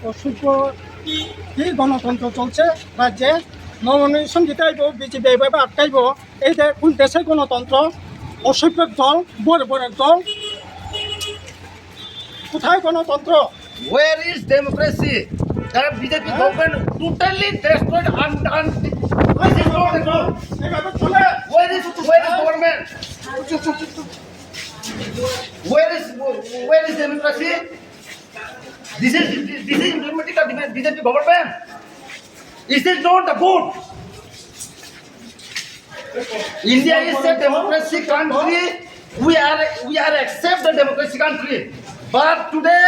অসভ্য কি গণতন্ত্র চলছে রাজ্যে? নমিনেশন দিতে আইব, বিজেপি এইভাবে আটকাইব। এই কোন দেশের গণতন্ত্র? অসভ্যের দল, বরের দল, কোথায় গণতন্ত্র? Where is democracy? The BJP government totally destroyed this is not the goal. এইভাবে চলে। Where is government? Where is democracy? This is democratic BJP government. Is this not the good? India is a democracy country. We are accept the democracy country. But today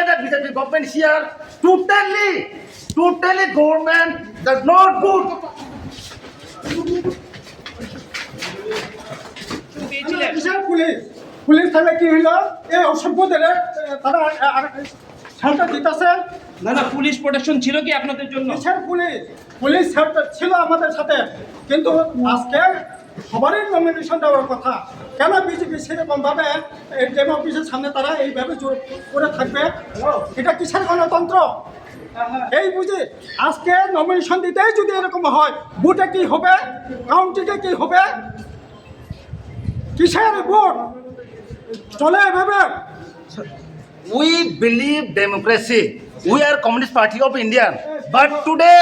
the BJP government here totally government that's not good. কিসের police? Police থাকলে কি হইল? এই অসভ্যদের তারা শান্তি দিতেছে। না police protection ছিল কি আপনাদের জন্য? কিসের পুলিশ? পুলিশ ছিল আমাদের সাথে, কিন্তু আজকে সবারই নমিনেশন দেওয়ার কথা। কেন বিজেপি সেরকম ভাবে ডেম অফিসের সামনে তারা এইভাবে জোর করে থাকবে? এটা কিসের গণতন্ত্র? এই বুঝি আজকে নমিনেশন দিতেই যদি এরকম হয়, ভোটে কি হবে? কাউন্টিতে কি হবে? কিসের ভোট চলে এভাবে? We believe democracy. We are Communist Party of India. But today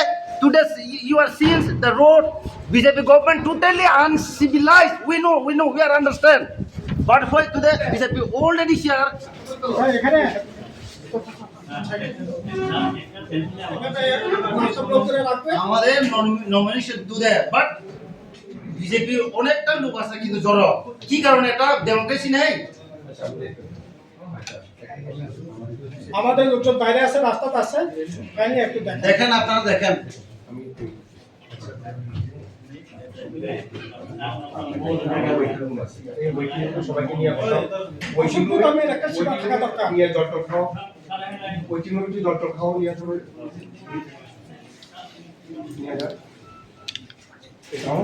you are seeing the road BJP government totally uncivilized. We know, we are understand. But why today BJP already here? এখানে আমাদের nomination টু দে but BJP অনেকটা লোক আছে কিন্তু জড়ো কি কারণে এটা ডেমোক্রেসি নেই আমাদের লোকজন বাইরে আছে, রাস্তাতে আছে, কাহিনী একটু দেখেন আপনারা দেখেন সবাইকে নিয়ে আমি একটা সেবা থাকা দরকার। জটক খাও ওই জটক খাও নিয়ে আসবে নিয়ে যা এটাও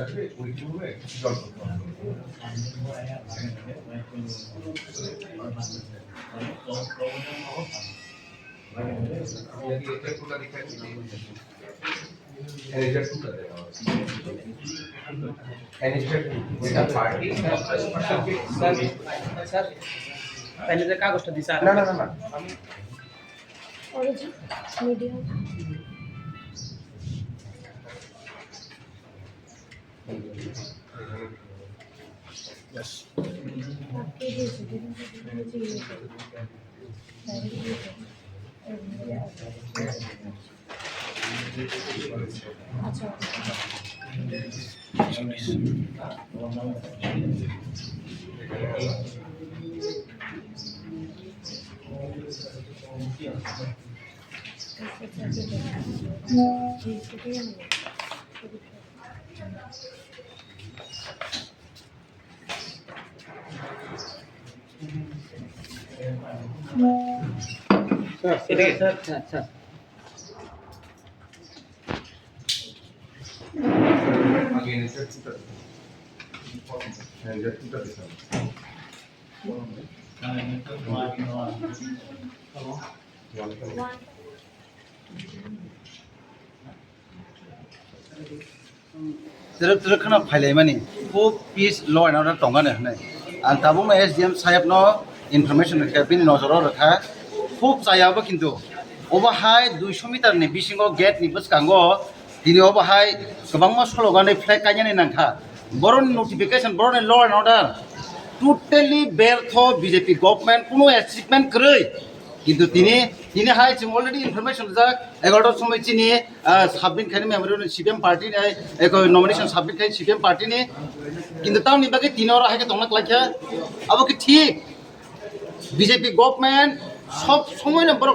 আসলে ওই কিভাবে জটক খাও এটা পুরো দেখাচ্ছি এটা পুরো দেখা এটা পার্টি স্যার তাহলে যে কাগজটা দিছে না আমি Origin media. Yes. आपके भेजे अच्छा স্যার আগে এটা পুরো হ্যাঁ এটা পুরো দেখা Terkena filai mani, खूब peace law and order tongane hne. Antabung na SDM sahib no information rakha, pin nozor rakha. खूब saya ba kintu. Oba hai 200 meter ni bisingo gate ni bus kango. Dini oba hai kabang mas slogan ni flag kanya ni nangka. Boron notification, boron law and order. Totally ব্যর্থ BJP government কোনো achievement করে কিন্তু তিনি high already information যাক 11টার সময় চিনি submit খানি Memorial CPM party এক নমিনেশন সাবমিট খাই সিপিএম পার্টি নে কিন্তু তাও নিবাকে 3 বার হাইকে তমক লাখিয়া আবো কি ঠিক বিজেপি গভর্নমেন্ট সব সময় না বড়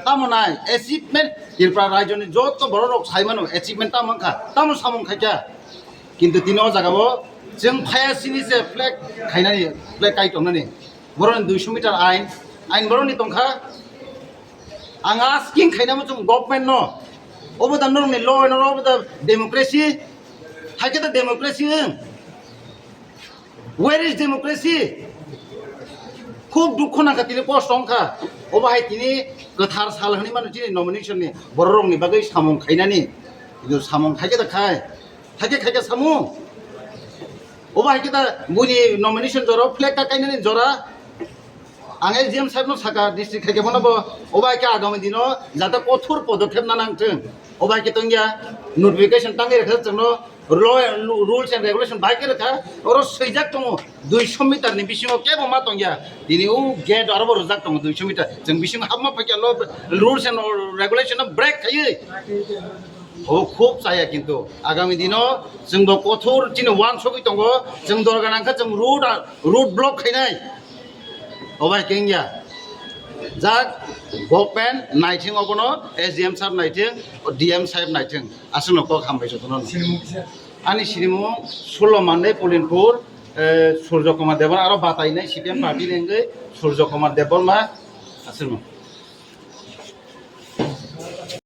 তামনাই অ্যাচিভমেন্ট এরপর রাজনী যত বড় রক সাইমানো অ্যাচিভমেন্ট তামখা তাম সামং খাইকা কিন্তু 3 জায়গাবো जों फायासिनि जे फ्लेग खायनानि फ्लेग कायटनानि बर'नि 200 मिटार आइन बर'नि दंखा आं आस्किं खायनामो जों गभर्नमेन्ट न अबदा नरनि law and of the democracy হাইকে তো ডেমোক্রেসি ওয়ার ইজ ডেমোক্রেসি খুব দুঃখ নাকা তিনি কষ্ট অংখা অবাহাই তিনি গোথার সালহানি মানুষ তিনি নমিনেশনनि बर' रंनि बागै सामं खायनानि কিন্তু সামং খাইকে दा खाय खायके खायके सामु অবাহাই दा बुनि नमिनेशन जरा फ्लेग काकायनानि जरा आङे जिएम साहेब नो साका डिस्ट्रिक्ट खायके बनाबो অবাহাই के आगामी दिनो जाते कठोर पदक्षेप ना नांथों অবাहाই के तंगिया नोटिफिकेशन टांगे रखा जोंनो रुल्स एंड रेगुलेशन बाइक रखा और सैजाक दङ 200 मिटारनि बिसिङाव केबो मा दंया दिनै उ गेट आरो रजाक दङ 200 मिटार जों बिसिङ हाबमा फैयाल रुल्स एंड रेगुलेशन ब्रेक खायो ও খুব চায়া কিন্তু আগামী দিনও जोंबो कठोर दिनै वान सबै दङ जों दरगानांखा जों रुट ब्लक खायनाय अबाय केंगिया जाक गभर्नमेन्ट नाइथिं अगनो एसडिएम साहेब नाइथिं डिएम साहेब नाइथिं आसनो को खामबाय जतन आनि सिरिमु सलमानै पलिनपुर सूर्य कुमार देवन आरो बातायनाय सिपिएम पार्टी लेंगै सूर्य कुमार देवन मा आसनो